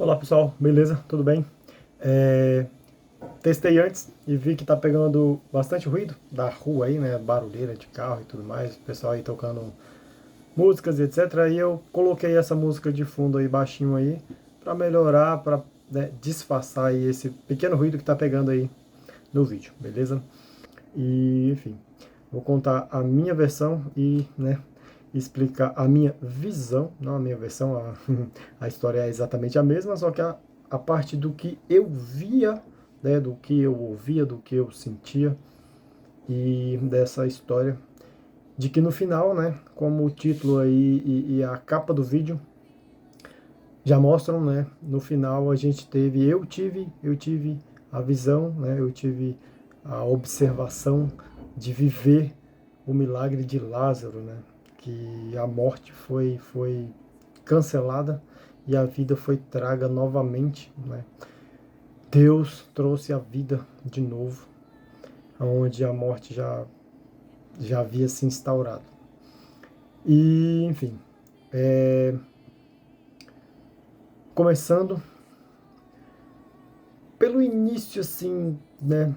Olá pessoal, beleza? Tudo bem? É, Testei antes e vi que tá pegando bastante ruído da rua aí, né? Barulheira de carro e tudo mais, o pessoal aí tocando músicas e etc. E eu coloquei essa música de fundo aí baixinho aí para melhorar, para disfarçar aí esse pequeno ruído que tá pegando aí no vídeo, beleza? E enfim, vou contar a minha versão e, explicar a minha visão, não a minha versão, a história é exatamente a mesma, só que a parte do que eu via, né, do que eu ouvia, do que eu sentia e dessa história, de que no final, né, como o título aí e a capa do vídeo já mostram, né, no final a gente teve, eu tive a visão, né, eu tive a observação de viver o milagre de Lázaro, né, que a morte foi cancelada e a vida foi traga novamente, né. Deus trouxe a vida de novo, onde a morte já havia se instaurado. E, enfim, começando pelo início, assim, né,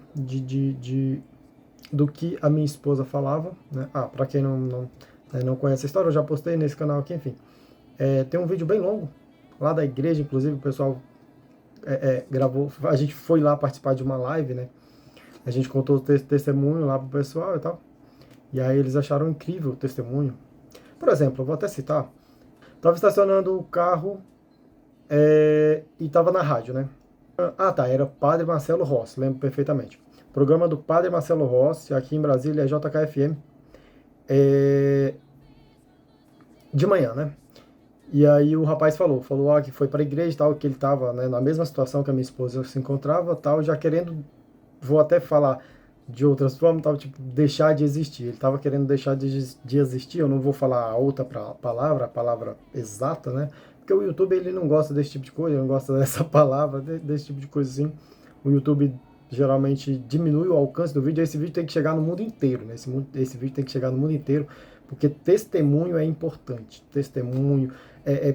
do que a minha esposa falava, né? Para quem não conhece a história, eu já postei nesse canal aqui, enfim. Tem um vídeo bem longo, lá da igreja, inclusive, o pessoal gravou, a gente foi lá participar de uma live, né? A gente contou o testemunho lá pro pessoal e tal. E aí eles acharam incrível o testemunho. Por exemplo, eu vou até citar, tava estacionando o carro e tava na rádio, né? Tá, era Padre Marcelo Rossi, lembro perfeitamente. O programa do Padre Marcelo Rossi, aqui em Brasília, é JKFM, é, de manhã, né? E aí o rapaz falou que foi para a igreja e tal, que ele estava, né, na mesma situação que a minha esposa se encontrava, tal, já querendo, vou até falar de outras formas, tal, tipo, deixar de existir. Ele estava querendo deixar de existir, eu não vou falar a outra palavra, a palavra exata, né? Porque o YouTube ele não gosta desse tipo de coisa, ele não gosta dessa palavra, desse tipo de coisa assim. O YouTube geralmente diminui o alcance do vídeo, esse vídeo tem que chegar no mundo inteiro, né? Esse vídeo tem que chegar no mundo inteiro, porque testemunho é importante. Testemunho,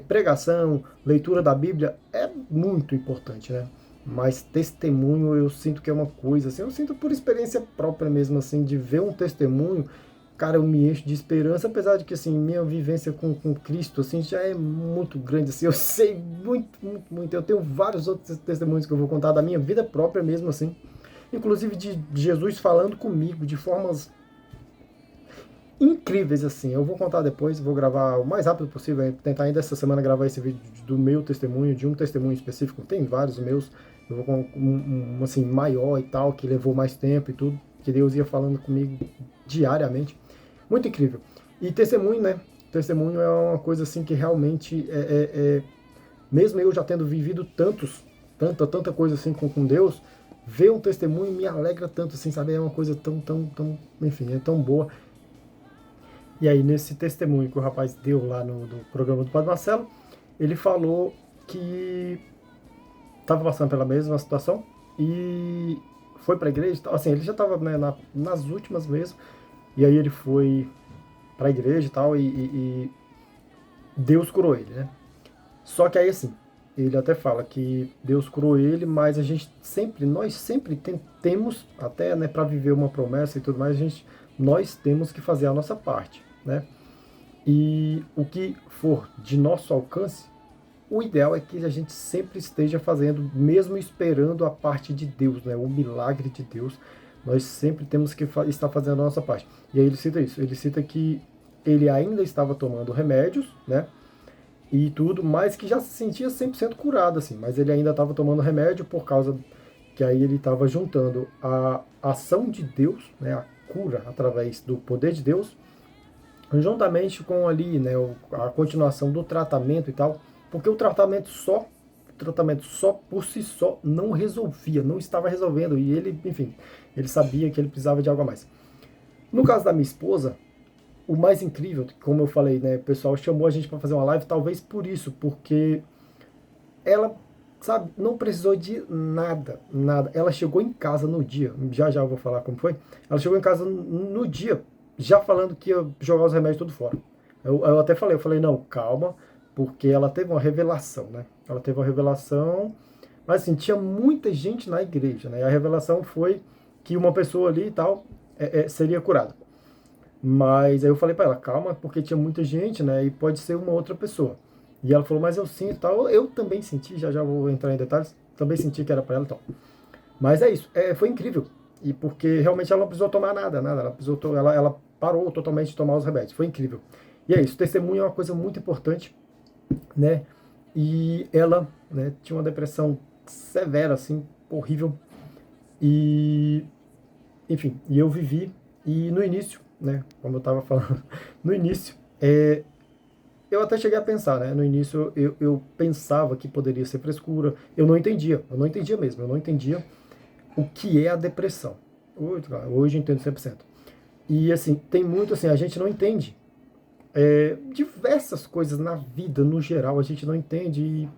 pregação, leitura da Bíblia é muito importante, né? Mas testemunho eu sinto que é uma coisa, assim, eu sinto por experiência própria mesmo, assim, de ver um testemunho, cara, eu me encho de esperança, apesar de que, assim, minha vivência com Cristo, assim, já é muito grande, assim, eu sei muito, eu tenho vários outros testemunhos que eu vou contar da minha vida própria mesmo, assim, inclusive de Jesus falando comigo de formas incríveis, assim. Eu vou contar depois, vou gravar o mais rápido possível, tentar ainda essa semana gravar esse vídeo do meu testemunho, de um testemunho específico. Tem vários meus, eu vou com assim, maior e tal, que levou mais tempo e tudo, que Deus ia falando comigo diariamente. Muito incrível. E testemunho, né? Testemunho é uma coisa assim que realmente mesmo eu já tendo vivido tanta coisa assim com Deus, ver um testemunho me alegra tanto, assim, sabe? É uma coisa tão, enfim, é tão boa. E aí, nesse testemunho que o rapaz deu lá no programa do Padre Marcelo, ele falou que estava passando pela mesma situação e foi para a igreja. Assim, ele já estava, né, nas últimas mesmo, e aí ele foi para a igreja e tal, e Deus curou ele, né? Só que aí, assim, ele até fala que Deus curou ele, mas nós sempre temos, até, né, para viver uma promessa e tudo mais, nós temos que fazer a nossa parte, né? E o que for de nosso alcance, o ideal é que a gente sempre esteja fazendo, mesmo esperando a parte de Deus, né? O milagre de Deus. Nós sempre temos que estar fazendo a nossa parte. E aí ele cita isso. Ele cita que ele ainda estava tomando remédios, né? E tudo, mas que já se sentia 100% curado, assim. Mas ele ainda estava tomando remédio por causa que aí ele estava juntando a ação de Deus, né? A cura através do poder de Deus, juntamente com ali, né, a continuação do tratamento e tal, porque o tratamento só por si só não resolvia, não estava resolvendo, e ele, enfim, ele sabia que ele precisava de algo a mais. No caso da minha esposa, o mais incrível, como eu falei, né, o pessoal chamou a gente para fazer uma live, talvez por isso, porque ela, sabe, não precisou de nada. Ela chegou em casa no dia, já eu vou falar como foi. Ela chegou em casa no dia, já falando que ia jogar os remédios tudo fora. Eu até falei, não, calma, porque ela teve uma revelação, né? Ela teve uma revelação, mas assim, tinha muita gente na igreja, né? E a revelação foi que uma pessoa ali e tal seria curada. Mas aí eu falei para ela, calma, porque tinha muita gente, né? E pode ser uma outra pessoa. E ela falou, mas eu sinto tal. Eu também senti, já vou entrar em detalhes, também senti que era para ela e tal. Mas é isso, foi incrível. E porque realmente ela não precisou tomar nada. Ela parou totalmente de tomar os remédios. Foi incrível. E é isso, testemunho é uma coisa muito importante, né? E ela, né, tinha uma depressão severa, assim, horrível. E, enfim, e eu vivi. E no início, né, como eu estava falando, no início, eu até cheguei a pensar, né? No início eu pensava que poderia ser frescura. Eu não entendia mesmo, eu não entendia o que é a depressão. Hoje eu entendo 100%. E assim, tem muito assim, a gente não entende. Diversas coisas na vida, no geral, a gente não entende. E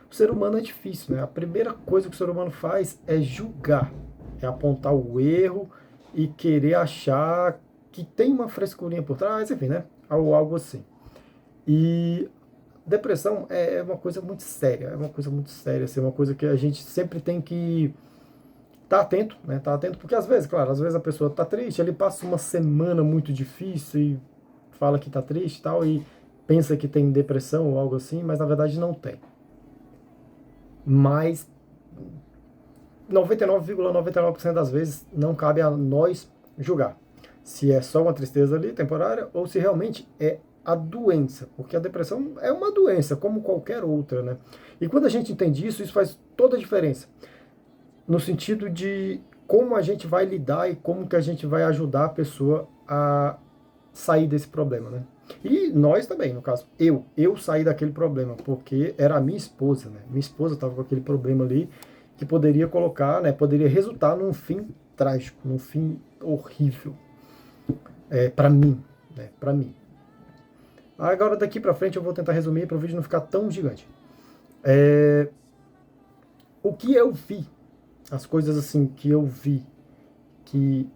o ser humano é difícil, né? A primeira coisa que o ser humano faz é julgar, é apontar o erro e querer achar que tem uma frescurinha por trás, enfim, né? Ou algo assim. E depressão é uma coisa muito séria, é uma coisa muito séria, assim, é uma coisa que a gente sempre tem que estar atento, né? Tá atento, porque às vezes, claro, às vezes a pessoa está triste, ele passa uma semana muito difícil e fala que está triste e tal, e pensa que tem depressão ou algo assim, mas na verdade não tem. Mas 99,99% das vezes não cabe a nós julgar se é só uma tristeza ali temporária ou se realmente é a doença, porque a depressão é uma doença como qualquer outra, né? E quando a gente entende isso, isso faz toda a diferença no sentido de como a gente vai lidar e como que a gente vai ajudar a pessoa a sair desse problema, né? E nós também, no caso, eu saí daquele problema, porque era a minha esposa, né? Minha esposa estava com aquele problema ali que poderia colocar, né? Poderia resultar num fim trágico, num fim horrível, para mim, né? Para mim. Agora daqui para frente eu vou tentar resumir para o vídeo não ficar tão gigante. O que eu vi, as coisas assim que eu vi, que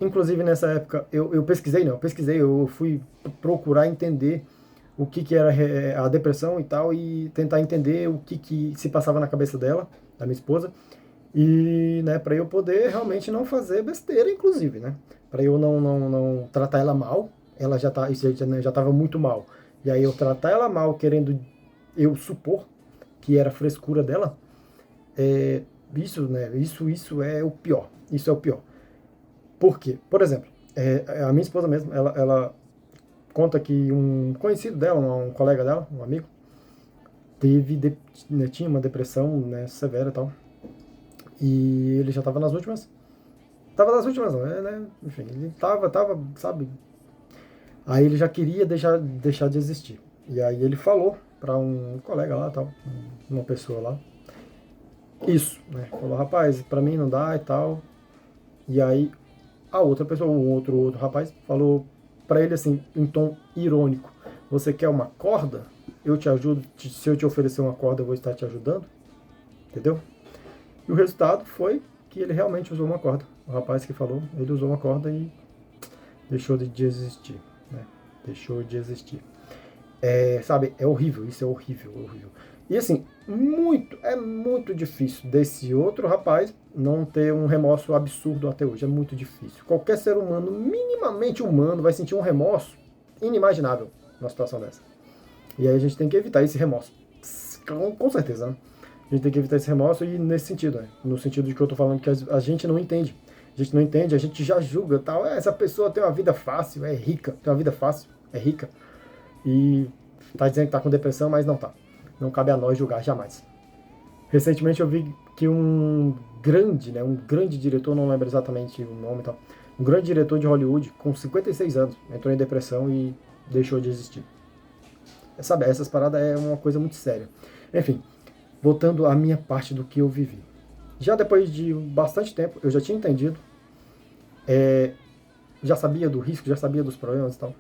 inclusive nessa época eu pesquisei, não, eu pesquisei, eu fui procurar entender o que era a depressão e tal, e tentar entender o que se passava na cabeça dela, da minha esposa, e né, para eu poder realmente não fazer besteira, inclusive, né? Para eu não tratar ela mal, ela isso já estava muito mal. E aí eu tratar ela mal, querendo eu supor que era frescura dela, isso, né? Isso é o pior. Isso é o pior. Por quê? Por exemplo, a minha esposa mesmo, ela conta que um conhecido dela, um colega dela, um amigo, né, tinha uma depressão, né, severa e tal. E ele já estava nas últimas. Tava nas últimas, não, né? Enfim, ele tava, sabe? Aí ele já queria deixar de existir. E aí ele falou para um colega lá, tal, uma pessoa lá, isso, né? Falou, rapaz, para mim não dá e tal. E aí a outra pessoa, o outro rapaz, falou para ele assim, em tom irônico: você quer uma corda? Eu te ajudo. Se eu te oferecer uma corda, eu vou estar te ajudando. Entendeu? E o resultado foi que ele realmente usou uma corda. O rapaz que falou, ele usou uma corda e deixou de existir. Né? Deixou de existir. Sabe, é horrível, isso é horrível, horrível. E assim, é muito difícil desse outro rapaz não ter um remorso absurdo até hoje. É muito difícil. Qualquer ser humano, minimamente humano, vai sentir um remorso inimaginável numa situação dessa. E aí a gente tem que evitar esse remorso. Com certeza, né? A gente tem que evitar esse remorso e nesse sentido, né? No sentido de que eu tô falando que a gente não entende. A gente não entende, a gente já julga tal. Essa pessoa tem uma vida fácil, é rica, tem uma vida fácil, é rica. E tá dizendo que tá com depressão, mas não tá. Não cabe a nós julgar jamais. Recentemente eu vi que um grande diretor, não lembro exatamente o nome e tal, um grande diretor de Hollywood, com 56 anos, entrou em depressão e deixou de existir. Sabe, essas paradas é uma coisa muito séria. Enfim, voltando à minha parte do que eu vivi. Já depois de bastante tempo, eu já tinha entendido, já sabia do risco, já sabia dos problemas e tal.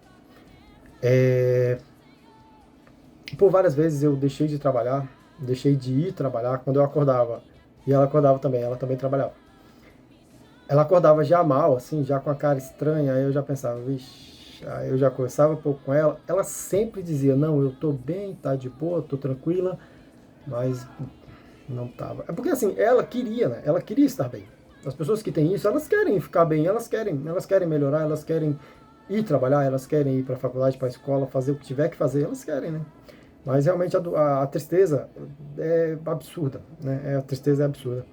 Por várias vezes eu deixei de trabalhar, deixei de ir trabalhar quando eu acordava. E ela acordava também, ela também trabalhava. Ela acordava já mal, assim, já com a cara estranha, aí eu já pensava, vixe, Aí eu já conversava um pouco com ela. Ela sempre dizia: não, eu tô bem, tá de boa, tô tranquila, mas não tava. É porque assim, ela queria, né? Ela queria estar bem. As pessoas que têm isso, elas querem ficar bem, elas querem melhorar, elas querem ir trabalhar, elas querem ir para a faculdade, para a escola, fazer o que tiver que fazer, elas querem, né? Mas realmente a tristeza é absurda, né? A tristeza é absurda.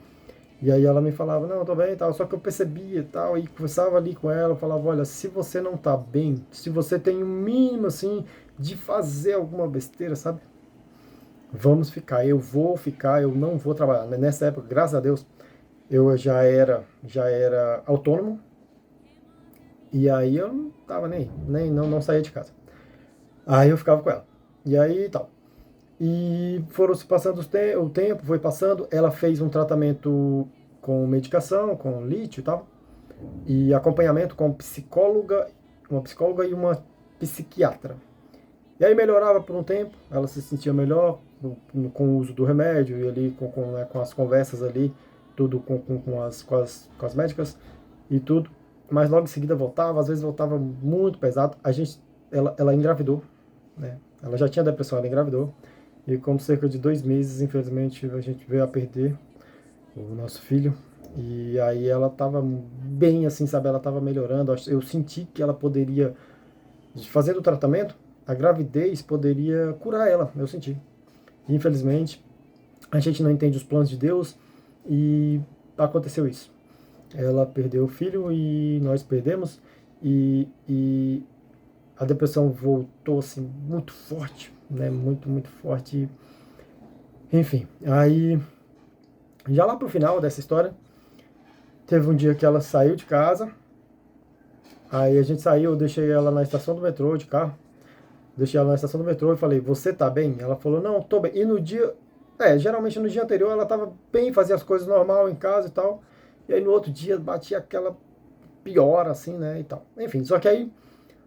E aí ela me falava: não, eu tô bem e tal. Só que eu percebia e tal, e conversava ali com ela, eu falava: olha, se você não tá bem, se você tem um mínimo, assim, de fazer alguma besteira, sabe? Vamos ficar, eu vou ficar, eu não vou trabalhar. Nessa época, graças a Deus, eu já era autônomo, e aí eu não tava nem não saía de casa. Aí eu ficava com ela. E aí tal. E foram se passando o tempo, foi passando, ela fez um tratamento com medicação, com lítio e tal, e acompanhamento com uma psicóloga e uma psiquiatra. E aí melhorava por um tempo, ela se sentia melhor com o uso do remédio e ali né, com as conversas ali, tudo com as médicas e tudo. Mas logo em seguida voltava, às vezes voltava muito pesado. Ela engravidou, né? Ela já tinha depressão, ela engravidou. E com cerca de 2 meses, infelizmente, a gente veio a perder o nosso filho. E aí ela estava bem assim, sabe? Ela estava melhorando. Eu senti que ela poderia, fazendo o tratamento, a gravidez poderia curar ela. Eu senti. E, infelizmente, a gente não entende os planos de Deus e aconteceu isso. Ela perdeu o filho e nós perdemos. E a depressão voltou assim muito forte, né? Muito, muito forte. Enfim, aí já lá pro final dessa história, teve um dia que ela saiu de casa, aí a gente saiu, eu deixei ela na estação do metrô de carro, deixei ela na estação do metrô e falei: você tá bem? Ela falou: não, tô bem. E no dia, geralmente no dia anterior ela tava bem, fazia as coisas normal em casa e tal, e aí no outro dia batia aquela pior assim, né, e tal. Enfim, só que aí,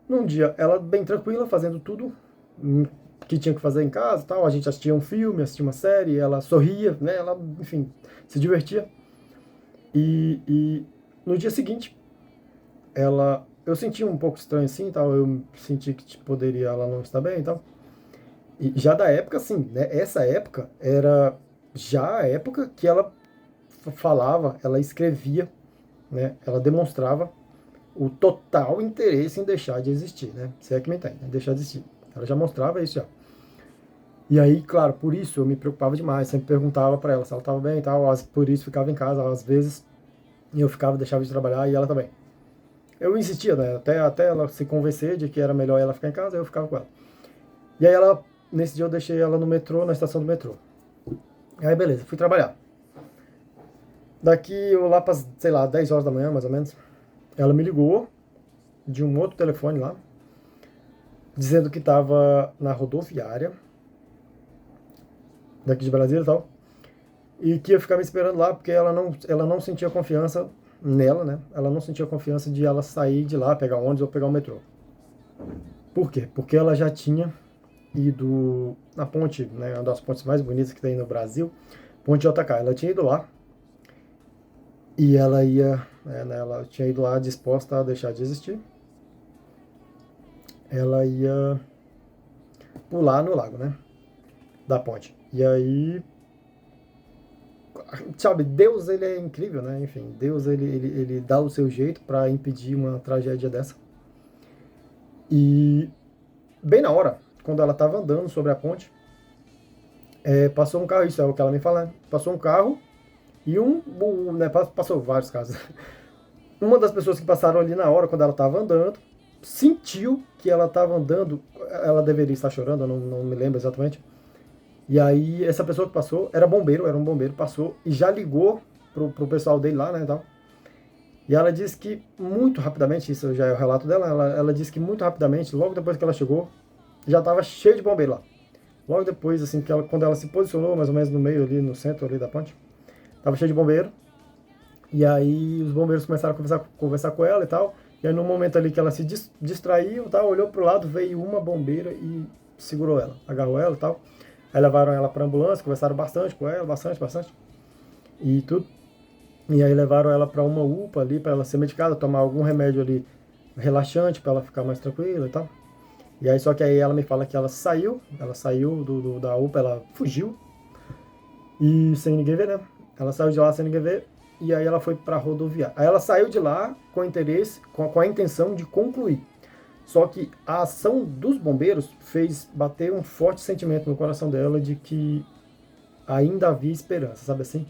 num dia, ela bem tranquila, fazendo tudo que tinha que fazer em casa e tal, a gente assistia um filme, assistia uma série, ela sorria, né, ela, enfim, se divertia. E no dia seguinte, eu senti um pouco estranho assim, tal, eu senti que tipo, poderia ela não estar bem e tal. E já da época, assim, né, essa época era já a época que ela falava, ela escrevia, né, ela demonstrava o total interesse em deixar de existir, né, se é que me entende, né, deixar de existir. Ela já mostrava isso já. E aí, claro, por isso eu me preocupava demais, sempre perguntava para ela se ela estava bem e tal, por isso ficava em casa, às vezes eu ficava, deixava de trabalhar e ela também. Eu insistia, né? Até ela se convencer de que era melhor ela ficar em casa, eu ficava com ela. E aí nesse dia eu deixei ela no metrô, na estação do metrô. Aí beleza, fui trabalhar. Daqui eu lá para, sei lá, 10 horas da manhã, mais ou menos, ela me ligou de um outro telefone lá, dizendo que estava na rodoviária, daqui de Brasília e tal, e que ia ficar me esperando lá porque ela não sentia confiança nela, né? Ela não sentia confiança de ela sair de lá, pegar um ônibus ou pegar o metrô. Por quê? Porque ela já tinha ido na ponte, né, uma das pontes mais bonitas que tem no Brasil, Ponte JK. Ela tinha ido lá e ela tinha ido lá disposta a deixar de existir. Ela ia pular no lago, né, da ponte. E aí, sabe, Deus, ele é incrível, né? Enfim, Deus, ele dá o seu jeito para impedir uma tragédia dessa. E bem na hora, quando ela estava andando sobre a ponte, passou um carro, isso é o que ela me fala, né? Passou um carro e né, passou vários casos. Uma das pessoas que passaram ali na hora, quando ela estava andando, sentiu que ela estava andando, ela deveria estar chorando, eu não me lembro exatamente. E aí, essa pessoa que passou, era um bombeiro, passou e já ligou pro pessoal dele lá, né, e tal. E ela disse que muito rapidamente, isso já é o relato dela, ela disse que muito rapidamente, logo depois que ela chegou, já estava cheio de bombeiro lá. Logo depois, assim, quando ela se posicionou, mais ou menos no meio ali, no centro ali da ponte, estava cheio de bombeiro. E aí os bombeiros começaram a conversar com ela e tal. E aí no momento ali que ela se distraiu, tal, olhou pro lado, veio uma bombeira e segurou ela, agarrou ela e tal. Aí levaram ela para ambulância, conversaram bastante com ela, bastante. E tudo. E aí levaram ela para uma UPA ali, para ela ser medicada, tomar algum remédio ali relaxante para ela ficar mais tranquila e tal. E aí, só que aí ela me fala que ela saiu da UPA, ela fugiu e sem ninguém ver, né? Ela saiu de lá sem ninguém ver e aí ela foi para rodoviária. Aí ela saiu de lá com interesse, com a intenção de concluir. Só que a ação dos bombeiros fez bater um forte sentimento no coração dela de que ainda havia esperança, sabe assim?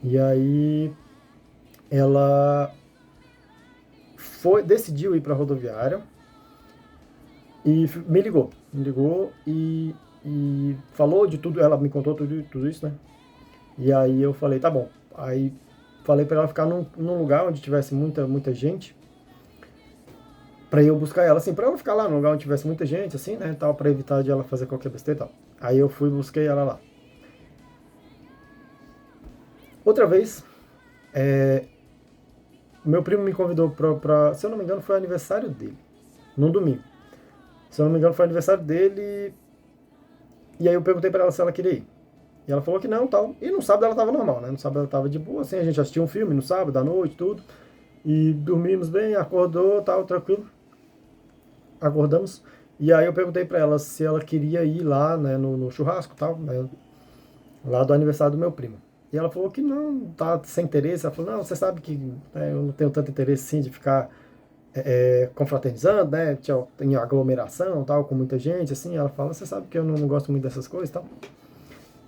E aí ela decidiu ir para a rodoviária e me ligou e falou de tudo, ela me contou tudo isso, né? E aí eu falei, tá bom. Aí falei para ela ficar num lugar onde tivesse muita gente, para eu buscar ela, assim, para ela ficar lá num lugar onde tivesse muita gente, assim, né, tal, para evitar de ela fazer qualquer besteira e tal. Aí eu fui e busquei ela lá. Outra vez, meu primo me convidou se eu não me engano, foi aniversário dele, num domingo. Se eu não me engano, foi aniversário dele. E aí eu perguntei pra ela se ela queria ir. E ela falou que não, tal. E no sábado ela tava normal, né? No sábado ela tava de boa, assim, a gente assistiu um filme no sábado, à noite, tudo. E dormimos bem, acordou, tal, tranquilo. Acordamos. E aí eu perguntei pra ela se ela queria ir lá, né, no churrasco, tal, né, lá do aniversário do meu primo. E ela falou que não, tá sem interesse. Ela falou, não, você sabe que né, eu não tenho tanto interesse, sim, de ficar confraternizando, né, em aglomeração, tal, com muita gente, assim. Ela fala, você sabe que eu não gosto muito dessas coisas, tal.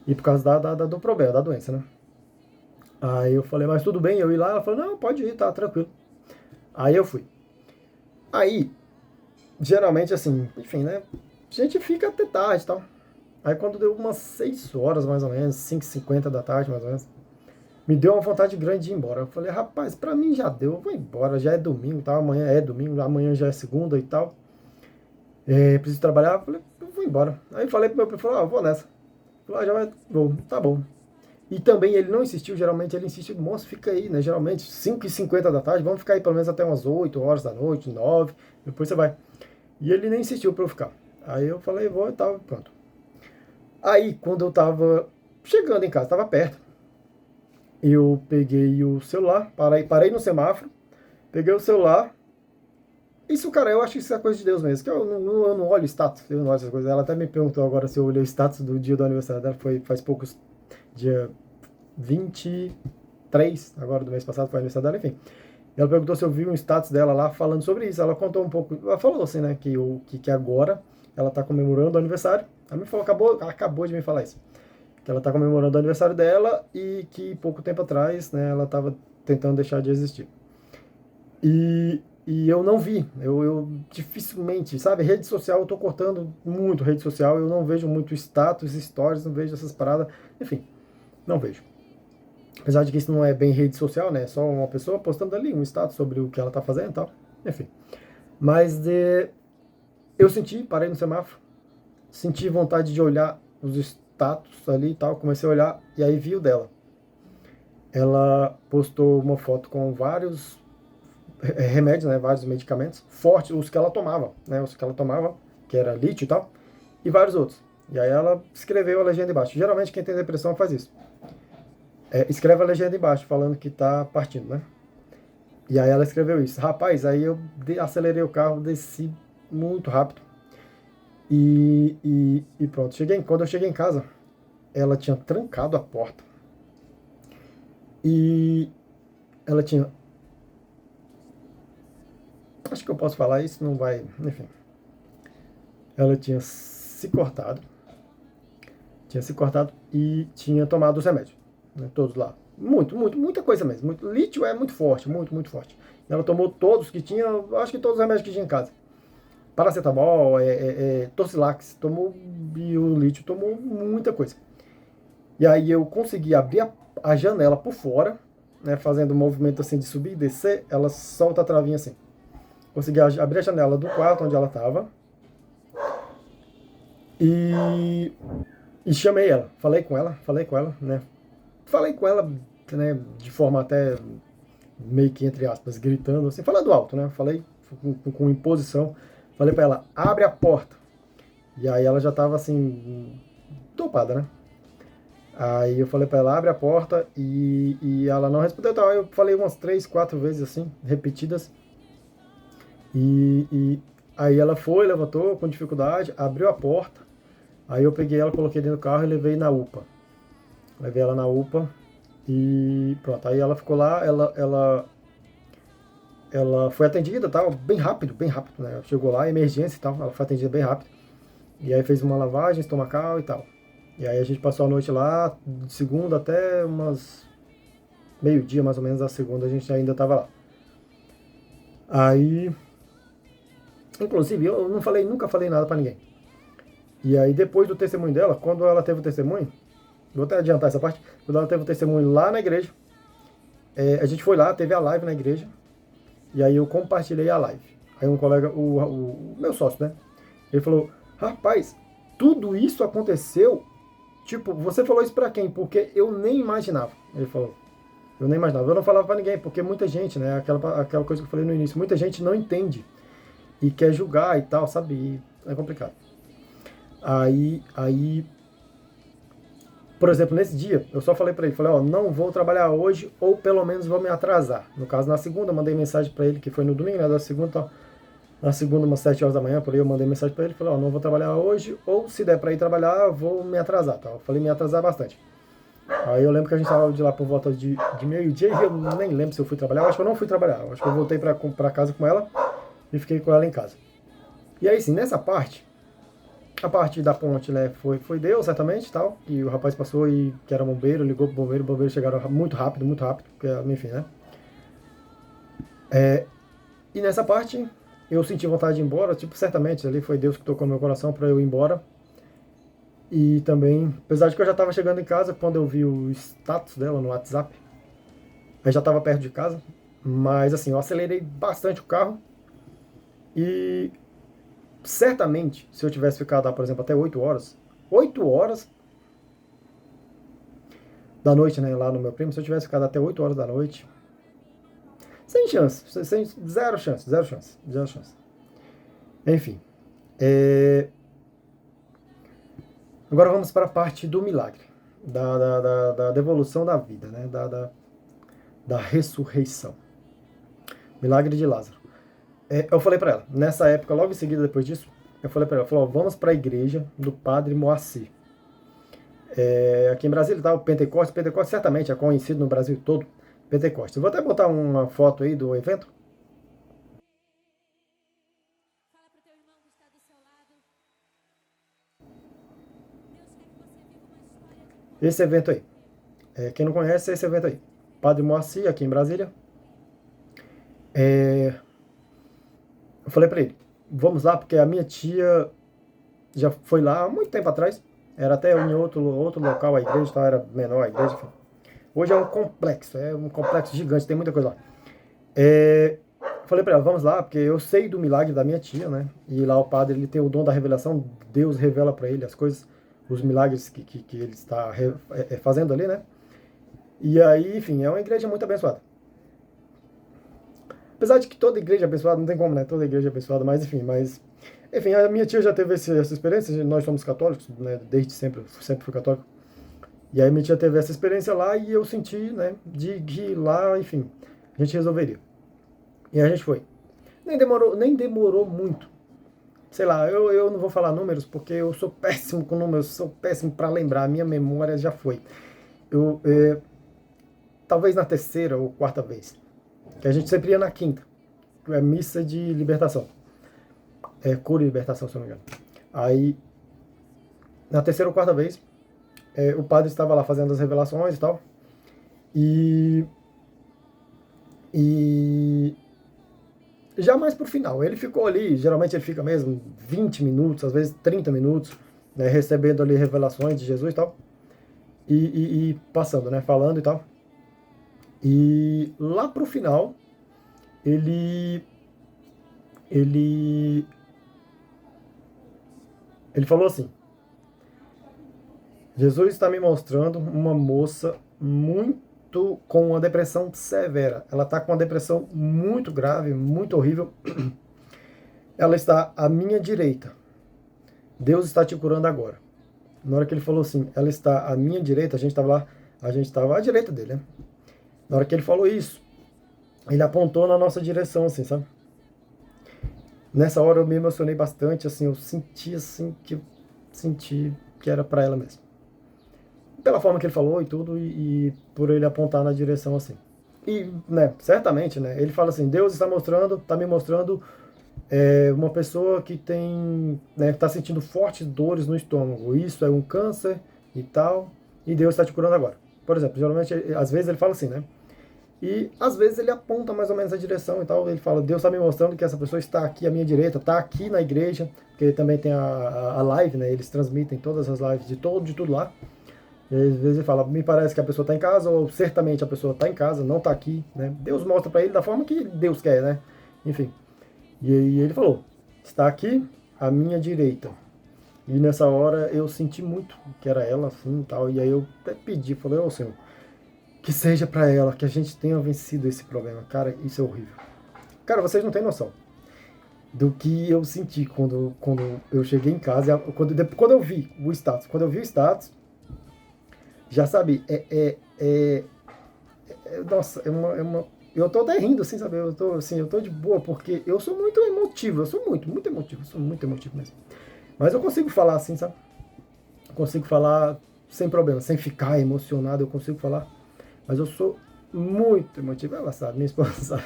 E por causa do problema, da doença, né? Aí eu falei, mas tudo bem eu ir lá? Ela falou, não, pode ir, tá tranquilo. Aí eu fui. Aí, geralmente, assim, enfim, né? A gente fica até tarde e tal. Aí quando deu umas 6 horas, mais ou menos, 5h50 da tarde, mais ou menos, me deu uma vontade grande de ir embora. Eu falei, rapaz, pra mim já deu, eu vou embora, já é domingo e tal, amanhã é domingo, amanhã já é segunda e tal. Preciso trabalhar, eu falei, eu vou embora. Aí falei pro meu primo, falou, eu vou nessa. Falei, já vai, vou, tá bom. E também ele não insistiu, geralmente ele insiste, moço, fica aí, né? Geralmente 5h50 da tarde, vamos ficar aí pelo menos até umas 8 horas da noite, 9, depois você vai. E ele nem insistiu pra eu ficar. Aí eu falei, vou e tal, pronto. Aí, quando eu tava chegando em casa, tava perto, eu peguei o celular, parei no semáforo, peguei o celular. Isso, cara, eu acho que isso é coisa de Deus mesmo, que eu não olho status, eu não olho essas coisas. Ela até me perguntou agora se eu olhei o status do dia do aniversário dela, foi faz poucos, dia 23, agora do mês passado foi o aniversário dela, enfim. Ela perguntou se eu vi um status dela lá falando sobre isso. Ela contou um pouco, ela falou assim, né, que agora ela tá comemorando o aniversário. Ela me falou, acabou de me falar isso. Que ela tá comemorando o aniversário dela e que pouco tempo atrás, né, ela tava tentando deixar de existir. E eu não vi, eu dificilmente, sabe, rede social, eu tô cortando muito rede social, eu não vejo muito status, stories, não vejo essas paradas, enfim, não vejo. Apesar de que isso não é bem rede social, né? É só uma pessoa postando ali um status sobre o que ela tá fazendo e tal. Enfim. Mas eu parei no semáforo, senti vontade de olhar os status ali e tal. Comecei a olhar e aí vi o dela. Ela postou uma foto com vários remédios, né? Vários medicamentos fortes, os que ela tomava, né? Os que ela tomava, que era lítio e tal, e vários outros. E aí ela escreveu a legenda embaixo. Geralmente quem tem depressão faz isso. Escreve a legenda embaixo, falando que tá partindo, né? E aí ela escreveu isso. Rapaz, aí eu acelerei o carro, desci muito rápido. E pronto. Quando eu cheguei em casa, ela tinha trancado a porta. E ela tinha. Acho que eu posso falar isso, não vai. Enfim. Ela tinha se cortado. Tinha se cortado e tinha tomado os remédios. Né, todos lá. Muita coisa mesmo. Lítio é muito forte, muito forte. Ela tomou todos que tinha, acho que todos os remédios que tinha em casa. Paracetamol, Torcilax, tomou biolítio, tomou muita coisa. E aí eu consegui abrir a janela por fora, né, fazendo um movimento assim de subir e descer, ela solta a travinha assim. Consegui abrir a janela do quarto onde ela estava e, e chamei ela, falei com ela, né, de forma até meio que entre aspas, gritando assim, falando alto, né, falei com imposição, falei para ela, abre a porta. E aí ela já estava assim, dopada, né? Aí eu falei pra ela, abre a porta, e ela não respondeu, tal. Eu falei umas 3, 4 vezes assim, repetidas. E aí ela foi, levantou com dificuldade, abriu a porta. Aí eu peguei ela, coloquei dentro do carro e levei na UPA. Levei ela na UPA e pronto. Aí ela ficou lá, ela foi atendida, tal, bem rápido, né? Chegou lá, emergência e tal, ela foi atendida bem rápido. E aí fez uma lavagem estomacal e tal. E aí a gente passou a noite lá, de segunda até umas meio-dia mais ou menos da segunda, a gente ainda tava lá. Aí, inclusive, eu não falei, nunca falei nada pra ninguém. E aí depois do testemunho dela, quando ela teve o testemunho, vou até adiantar essa parte, quando ela teve o testemunho lá na igreja, a gente foi lá, teve a live na igreja, e aí eu compartilhei a live. Aí um colega, o meu sócio, né? Ele falou, rapaz, tudo isso aconteceu, tipo, você falou isso pra quem? Porque eu nem imaginava. Ele falou, eu nem imaginava. Eu não falava pra ninguém, porque muita gente, né? Aquela coisa que eu falei no início, muita gente não entende e quer julgar e tal, sabe? E é complicado. Aí, por exemplo, nesse dia, eu só falei pra ele, falei, ó, não vou trabalhar hoje, ou pelo menos vou me atrasar. No caso, na segunda, eu mandei mensagem pra ele, que foi no domingo, né? Da segunda, na segunda, umas 7 horas da manhã, por aí eu mandei mensagem pra ele, falei, ó, não vou trabalhar hoje, ou se der pra ir trabalhar, vou me atrasar, tá? Eu falei me atrasar bastante. Aí eu lembro que a gente tava de lá por volta de meio-dia, e eu nem lembro se eu fui trabalhar, eu acho que eu não fui trabalhar, eu acho que eu voltei pra casa com ela, e fiquei com ela em casa. E aí, sim, nessa parte, a parte da ponte, né, foi Deus, certamente, tal, e o rapaz passou e que era bombeiro, ligou pro bombeiro, o bombeiro chegaram muito rápido, porque, enfim, né. E nessa parte, eu senti vontade de ir embora, tipo, certamente, ali foi Deus que tocou no meu coração para eu ir embora. E também, apesar de que eu já estava chegando em casa, quando eu vi o status dela no WhatsApp, eu já estava perto de casa, mas assim, eu acelerei bastante o carro e certamente, se eu tivesse ficado lá, por exemplo, até 8 horas da noite, né, lá no meu primo, se eu tivesse ficado até 8 horas da noite, sem chance, zero chance, zero chance, zero chance. Enfim, é, agora vamos para a parte do milagre, da devolução da vida, né, da ressurreição. Milagre de Lázaro. Eu falei para ela, nessa época, logo em seguida depois disso, eu falei para ela, falou, vamos para a igreja do Padre Moacir. Aqui em Brasília tá o Pentecostes. Pentecostes certamente é conhecido no Brasil todo. Pentecostes. Eu vou até botar uma foto aí do evento. Esse evento aí. Quem não conhece, esse evento aí. Padre Moacir, aqui em Brasília. É, eu falei para ele, vamos lá, porque a minha tia já foi lá há muito tempo atrás. Era até em outro local, a igreja era menor a igreja. Enfim. Hoje é um complexo gigante, tem muita coisa lá. Falei para ela, vamos lá, porque eu sei do milagre da minha tia, né? E lá o padre, ele tem o dom da revelação, Deus revela para ele as coisas, os milagres que ele está fazendo ali, né? E aí, enfim, é uma igreja muito abençoada. Apesar de que toda igreja é abençoada, não tem como, né? Toda igreja é abençoada, mas enfim, enfim, a minha tia já teve essa experiência, nós somos católicos, né? Desde sempre fui católico. E aí minha tia teve essa experiência lá e eu senti, né, de ir lá, enfim, a gente resolveria. E a gente foi. Nem demorou muito. Sei lá, eu não vou falar números porque eu sou péssimo com números, sou péssimo para lembrar, a minha memória já foi. Eu, talvez na terceira ou quarta vez, que a gente sempre ia na quinta, que é missa de libertação, cura e libertação, se eu não me engano. Aí, na terceira ou quarta vez, o padre estava lá fazendo as revelações e tal, e, e já mais pro final, ele ficou ali, geralmente ele fica mesmo 20 minutos, às vezes 30 minutos, né, recebendo ali revelações de Jesus e tal, e passando, né, falando e tal. E lá pro final, ele, ele, ele falou assim, Jesus está me mostrando uma moça muito com uma depressão severa. Ela está com uma depressão muito grave, muito horrível. Ela está à minha direita. Deus está te curando agora. Na hora que ele falou assim, ela está à minha direita, a gente estava lá, a gente estava à direita dele, né? Na hora que ele falou isso, ele apontou na nossa direção, assim, sabe? Nessa hora eu me emocionei bastante, assim, eu senti assim senti que era para ela mesmo. Pela forma que ele falou e tudo, e por ele apontar na direção assim. E, né, certamente, né, ele fala assim, Deus está me mostrando uma pessoa que tem, né, está sentindo fortes dores no estômago. Isso é um câncer e tal, e Deus está te curando agora. Por exemplo, geralmente, às vezes ele fala assim, né? E às vezes ele aponta mais ou menos a direção e tal. Ele fala, Deus está me mostrando que essa pessoa está aqui à minha direita, está aqui na igreja, porque também tem a live, né? Eles transmitem todas as lives de tudo lá. E às vezes ele fala, me parece que a pessoa está em casa, ou certamente a pessoa está em casa, não está aqui, né? Deus mostra para ele da forma que Deus quer, né? Enfim. E aí ele falou, está aqui à minha direita. E nessa hora eu senti muito que era ela, assim, e tal. E aí eu até pedi, falei, ô Senhor, que seja para ela, que a gente tenha vencido esse problema. Cara, isso é horrível. Cara, vocês não têm noção do que eu senti quando eu cheguei em casa, quando eu vi o status. Quando eu vi o status, já sabe, nossa, eu tô até rindo, assim, sabe? Eu tô de boa, porque eu sou muito emotivo, eu sou muito emotivo, eu sou muito emotivo mesmo. Mas eu consigo falar assim, sabe? Eu consigo falar sem problema, sem ficar emocionado, eu consigo falar. Mas eu sou muito emotivo, ela sabe, minha esposa sabe.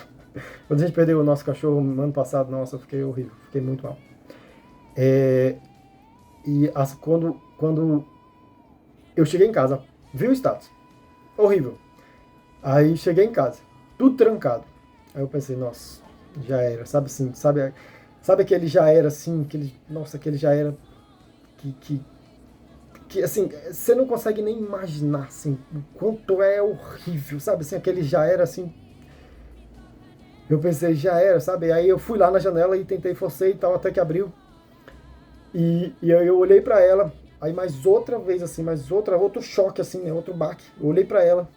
Quando a gente perdeu o nosso cachorro no ano passado, nossa, eu fiquei horrível, fiquei muito mal. É, quando eu cheguei em casa, vi o status, horrível. Aí cheguei em casa, tudo trancado. Aí eu pensei, nossa, já era, sabe assim, sabe aquele já era assim, aquele já era que, que, que assim, você não consegue nem imaginar assim, o quanto é horrível, sabe assim, aquele já era assim. Eu pensei, já era, sabe? Aí eu fui lá na janela e tentei, forcei e tal, até que abriu. E aí eu olhei pra ela, aí mais outra vez, assim, outro choque, assim, né? Outro baque. Eu olhei pra ela,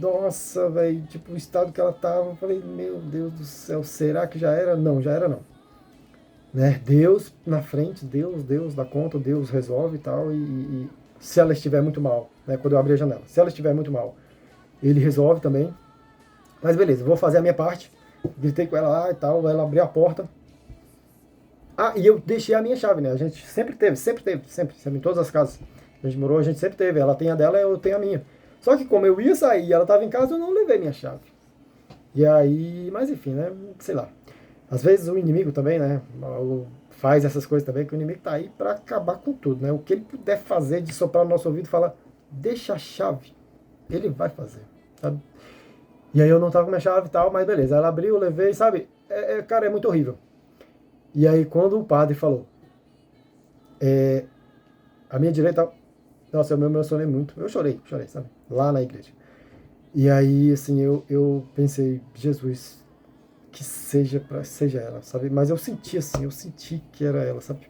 nossa, velho, tipo, o estado que ela tava, eu falei, meu Deus do céu, será que já era? Não, já era não. Né? Deus na frente, Deus dá conta, Deus resolve e tal, e se ela estiver muito mal, né? Quando eu abri a janela, se ela estiver muito mal, ele resolve também. Mas beleza, vou fazer a minha parte. Gritei com ela lá e tal, ela abriu a porta. Ah, e eu deixei a minha chave, né? A gente sempre, em todas as casas. A gente morou, a gente sempre teve. Ela tem a dela, eu tenho a minha. Só que como eu ia sair e ela estava em casa, eu não levei minha chave. E aí, mas enfim, né? Sei lá. Às vezes o inimigo também, né? Faz essas coisas também, que o inimigo tá aí para acabar com tudo, né? O que ele puder fazer de soprar no nosso ouvido e falar, deixa a chave, ele vai fazer, sabe? E aí eu não tava com minha chave e tal, mas beleza. Ela abriu, eu levei, sabe? Cara, é muito horrível. E aí quando o padre falou, a minha direita, nossa, eu me emocionei muito. Eu chorei, sabe? Lá na igreja. E aí, assim, eu pensei, Jesus, que seja ela, sabe? Mas eu senti assim, eu senti que era ela, sabe?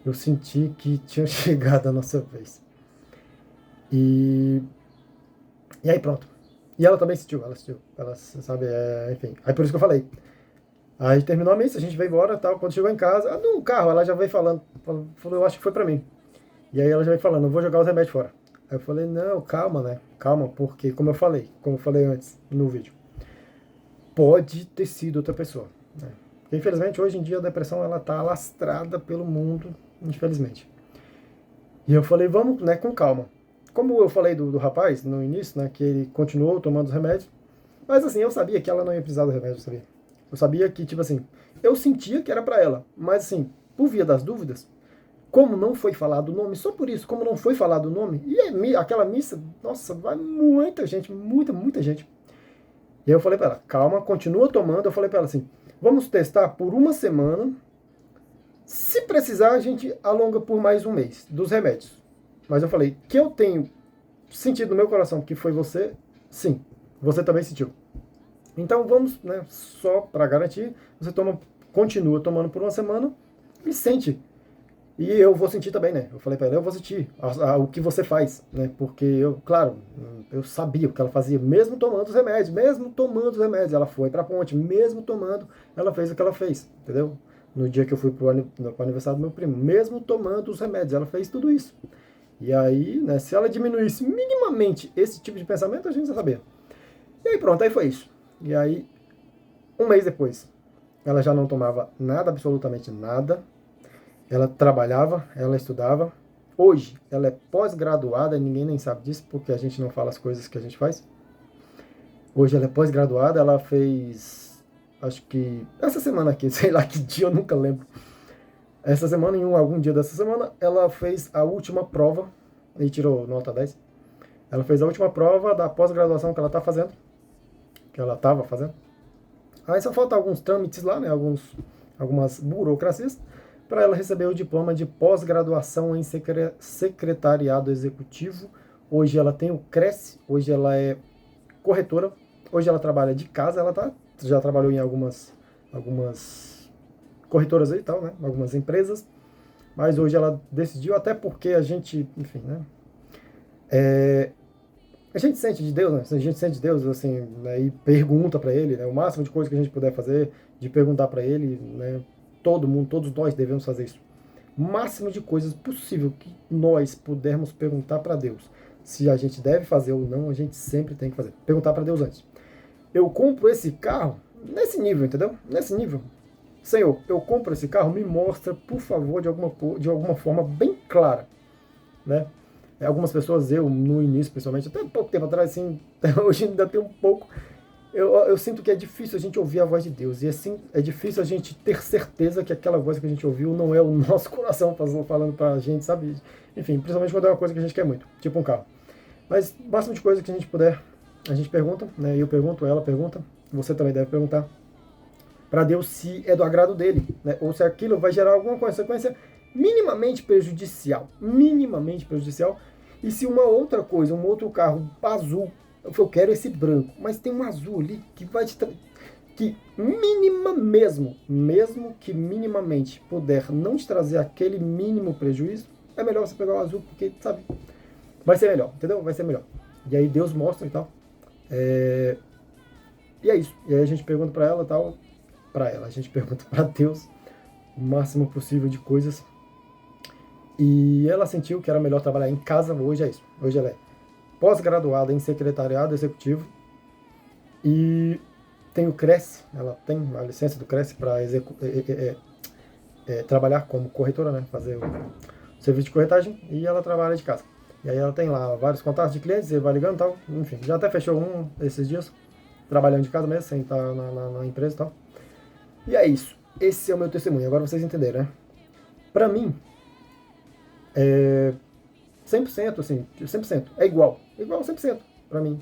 Eu senti que tinha chegado a nossa vez. E, e aí pronto. E ela também sentiu, ela sabe, enfim. Aí por isso que eu falei. Aí terminou a missa, a gente veio embora tal. Quando chegou em casa, no carro, ela já veio falou, eu acho que foi pra mim. E aí ela já veio falando, eu vou jogar os remédios fora. Aí eu falei, não, calma, né? Calma, porque, como eu falei antes no vídeo, pode ter sido outra pessoa. Né? Porque, infelizmente, hoje em dia a depressão ela tá alastrada pelo mundo, infelizmente. E eu falei, vamos, né, com calma. Como eu falei do rapaz no início, né, que ele continuou tomando os remédios, mas assim, eu sabia que ela não ia precisar do remédio, eu sabia. Eu sabia que, tipo assim, eu sentia que era pra ela, mas assim, por via das dúvidas, como não foi falado o nome, só por isso, como não foi falado o nome, e aquela missa, nossa, vai muita gente, muita gente. E aí eu falei pra ela, calma, continua tomando. Eu falei pra ela assim, vamos testar por uma semana. Se precisar, a gente alonga por mais um mês dos remédios. Mas eu falei, que eu tenho sentido no meu coração que foi você, sim, você também sentiu. Então vamos, né, só para garantir, você continua tomando por uma semana e sente. E eu vou sentir também, né? Eu falei para ela, eu vou sentir o que você faz, né? Porque eu, claro, eu sabia o que ela fazia, mesmo tomando os remédios, ela foi para a ponte, mesmo tomando, ela fez o que ela fez, entendeu? No dia que eu fui pro aniversário do meu primo, mesmo tomando os remédios, ela fez tudo isso. E aí, né, se ela diminuísse minimamente esse tipo de pensamento, a gente já sabia. E aí pronto, aí foi isso. E aí, um mês depois, ela já não tomava nada, absolutamente nada. Ela trabalhava, ela estudava. Hoje, ela é pós-graduada, e ninguém nem sabe disso, porque a gente não fala as coisas que a gente faz. Hoje ela é pós-graduada, ela fez, acho que, essa semana aqui, sei lá que dia, eu nunca lembro. Essa semana, algum dia dessa semana, ela fez a última prova, e tirou nota 10. Ela fez a última prova da pós-graduação que ela tá fazendo, que ela estava fazendo. Aí só falta alguns trâmites lá, né, algumas burocracias, para ela receber o diploma de pós-graduação em secretariado executivo. Hoje ela tem o Cresce, hoje ela é corretora, hoje ela trabalha de casa, já trabalhou em algumas corretoras aí e tal, né, algumas empresas, mas hoje ela decidiu, até porque a gente, enfim, né, a gente sente de Deus, né? A gente sente de Deus, assim, né? E pergunta para Ele, né? O máximo de coisa que a gente puder fazer, de perguntar para Ele, né? Todo mundo, todos nós devemos fazer isso. O máximo de coisas possível que nós pudermos perguntar para Deus. Se a gente deve fazer ou não, a gente sempre tem que fazer. Perguntar para Deus antes. Eu compro esse carro nesse nível, entendeu? Nesse nível. Senhor, eu compro esse carro, me mostra, por favor, de alguma forma bem clara, né? Algumas pessoas, eu no início, pessoalmente, até pouco tempo atrás, assim, hoje ainda tem um pouco, eu sinto que é difícil a gente ouvir a voz de Deus, e assim, é difícil a gente ter certeza que aquela voz que a gente ouviu não é o nosso coração falando pra gente, sabe? Enfim, principalmente quando é uma coisa que a gente quer muito, tipo um carro. Mas, o máximo de coisa que a gente puder, a gente pergunta, né? Eu pergunto, ela pergunta, você também deve perguntar, para Deus se é do agrado dele, né? Ou se aquilo vai gerar alguma consequência minimamente prejudicial, e se uma outra coisa, um outro carro azul, eu quero esse branco, mas tem um azul ali que vai que mesmo que minimamente puder não te trazer aquele mínimo prejuízo, é melhor você pegar o azul, porque, sabe, vai ser melhor, entendeu? Vai ser melhor. E aí Deus mostra e tal. E é isso. E aí a gente pergunta para ela e tal, a gente pergunta para Deus o máximo possível de coisas. E ela sentiu que era melhor trabalhar em casa. Hoje é isso. Hoje ela é pós-graduada em secretariado executivo e tem o Cresce. Ela tem a licença do Cresce para trabalhar como corretora, né? Fazer o serviço de corretagem, e ela trabalha de casa. E aí ela tem lá vários contatos de clientes, e vai ligando e tal. Enfim, já até fechou um esses dias, trabalhando de casa mesmo, sem estar na empresa e tal. E é isso. Esse é o meu testemunho. Agora vocês entenderam, né? Pra mim, 100%, assim, 100%. É igual. Igual 100%. Pra mim.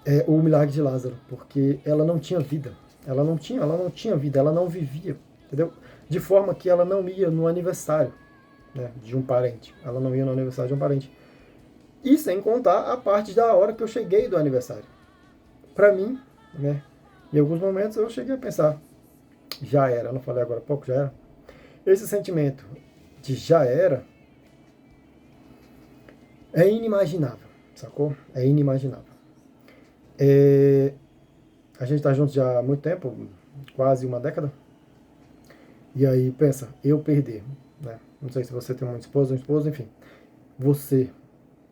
É o milagre de Lázaro. Porque ela não tinha vida. Ela não tinha vida. Ela não vivia. Entendeu? De forma que ela não ia no aniversário, né, de um parente. Ela não ia no aniversário de um parente. E sem contar a parte da hora que eu cheguei do aniversário. Pra mim, né? Em alguns momentos eu cheguei a pensar, já era, eu não falei agora há pouco, já era. Esse sentimento de já era é inimaginável, sacou? É inimaginável. A gente tá junto já há muito tempo, quase uma década. E aí, pensa, eu perder, né? Não sei se você tem uma esposa, um esposo, enfim. Você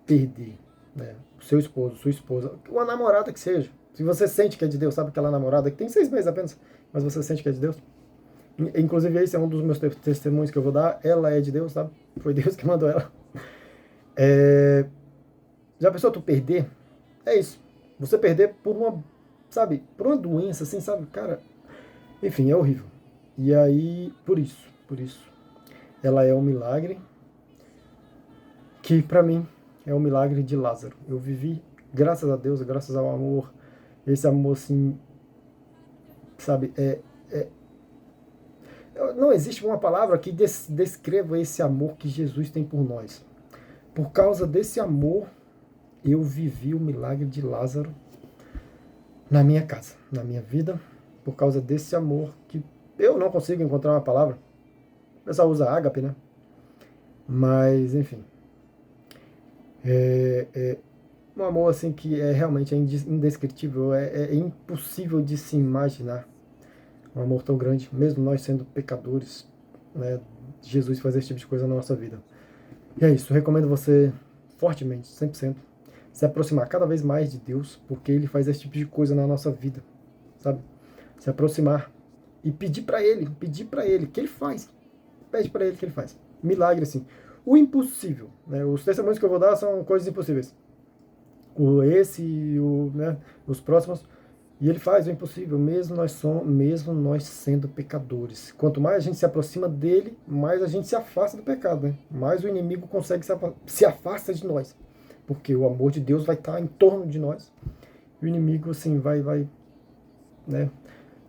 perder, né? O seu esposo, sua esposa, uma namorada que seja. Se você sente que é de Deus, sabe aquela namorada que tem 6 meses apenas, mas você sente que é de Deus? Inclusive, esse é um dos meus testemunhos que eu vou dar. Ela é de Deus, sabe? Foi Deus que mandou ela. Já pensou tu perder? É isso. Você perder por uma, sabe, por uma doença, assim, sabe? Cara, enfim, é horrível. E aí, por isso, ela é um milagre que, pra mim, é um milagre de Lázaro. Eu vivi, graças a Deus, graças ao amor, esse amor, assim, sabe, não existe uma palavra que descreva esse amor que Jesus tem por nós. Por causa desse amor, eu vivi o milagre de Lázaro na minha casa, na minha vida, por causa desse amor que eu não consigo encontrar uma palavra. O pessoal usa ágape, né? Mas, enfim. Um amor assim que realmente indescritível, é impossível de se imaginar. Um amor tão grande, mesmo nós sendo pecadores, né? Jesus faz esse tipo de coisa na nossa vida. E é isso, eu recomendo você fortemente, 100%, se aproximar cada vez mais de Deus, porque Ele faz esse tipo de coisa na nossa vida, sabe? Se aproximar e pedir para ele, que ele faz. Pede para ele que ele faz. Milagre, assim. O impossível, né? Os testemunhos que eu vou dar são coisas impossíveis. Esse e né, os próximos. E ele faz o impossível, mesmo nós sendo pecadores. Quanto mais a gente se aproxima dele, mais a gente se afasta do pecado, né? Mais o inimigo consegue se afasta de nós. Porque o amor de Deus vai estar em torno de nós. E o inimigo, assim, vai né,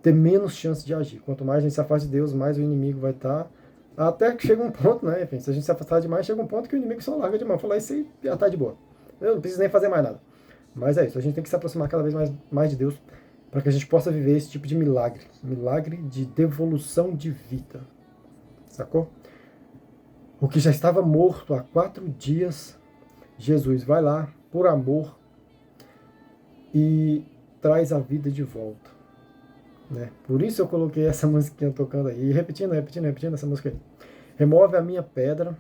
ter menos chance de agir. Quanto mais a gente se afasta de Deus, mais o inimigo vai estar. Até que chega um ponto, né? Enfim, se a gente se afastar demais, chega um ponto que o inimigo só larga de mão. Fala, isso aí já tá de boa. Eu não preciso nem fazer mais nada. Mas é isso, a gente tem que se aproximar cada vez mais de Deus para que a gente possa viver esse tipo de milagre. Milagre de devolução de vida. Sacou? O que já estava morto há 4 dias, Jesus vai lá, por amor, e traz a vida de volta. Né? Por isso eu coloquei essa musiquinha tocando aí. E repetindo essa música aí. Remove a minha pedra,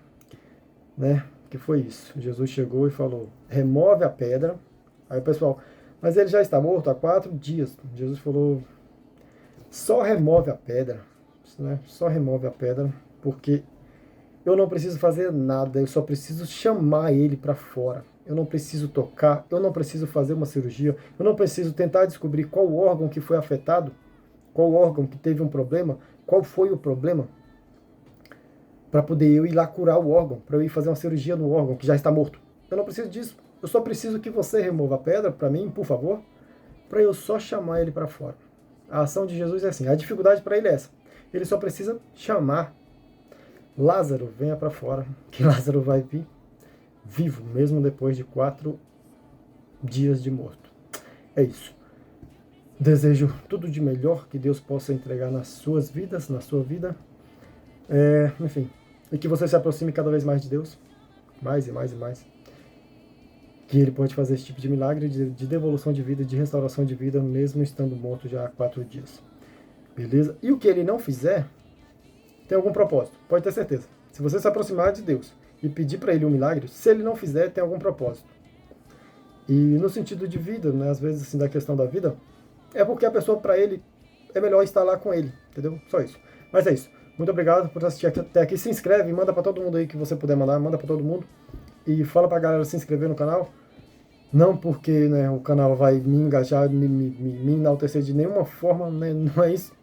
né? Que foi isso. Jesus chegou e falou, remove a pedra. Aí o pessoal, mas ele já está morto há 4 dias. Jesus falou, só remove a pedra, né? Só remove a pedra, porque eu não preciso fazer nada, eu só preciso chamar ele para fora. Eu não preciso tocar, eu não preciso fazer uma cirurgia, eu não preciso tentar descobrir qual órgão que foi afetado, qual órgão que teve um problema, qual foi o problema, para poder eu ir lá curar o órgão, para eu ir fazer uma cirurgia no órgão que já está morto. Eu não preciso disso. Eu só preciso que você remova a pedra para mim, por favor, para eu só chamar ele para fora. A ação de Jesus é assim. A dificuldade para ele é essa. Ele só precisa chamar. Lázaro, venha para fora, que Lázaro vai vir vivo, mesmo depois de 4 dias de morto. É isso. Desejo tudo de melhor que Deus possa entregar nas suas vidas, na sua vida. Enfim, e que você se aproxime cada vez mais de Deus. Mais e mais e mais. Que ele pode fazer esse tipo de milagre de devolução de vida, de restauração de vida, mesmo estando morto já há 4 dias. Beleza? E o que ele não fizer, tem algum propósito, pode ter certeza. Se você se aproximar de Deus e pedir para ele um milagre, se ele não fizer, tem algum propósito. E no sentido de vida, né, às vezes assim, da questão da vida, é porque a pessoa, para ele, é melhor estar lá com ele, entendeu? Só isso. Mas é isso. Muito obrigado por assistir até aqui. Se inscreve, manda para todo mundo aí que você puder mandar, manda para todo mundo. E fala pra galera se inscrever no canal. Não porque, né, o canal vai me engajar, me enaltecer de nenhuma forma, né, não é isso.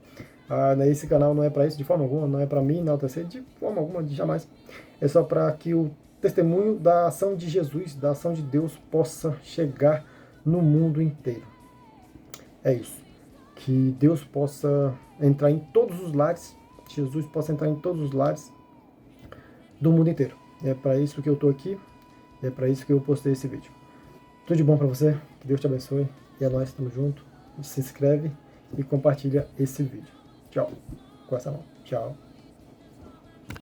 Né, esse canal não é para isso de forma alguma, não é para me enaltecer de forma alguma, jamais. É só para que o testemunho da ação de Jesus, da ação de Deus, possa chegar no mundo inteiro. É isso. Que Deus possa entrar em todos os lares, Jesus possa entrar em todos os lares do mundo inteiro. É para isso que eu estou aqui, é para isso que eu postei esse vídeo. Tudo de bom para você, que Deus te abençoe, e é nóis, tamo junto. Se inscreve e compartilha esse vídeo. Tchau. Com essa mão. Tchau.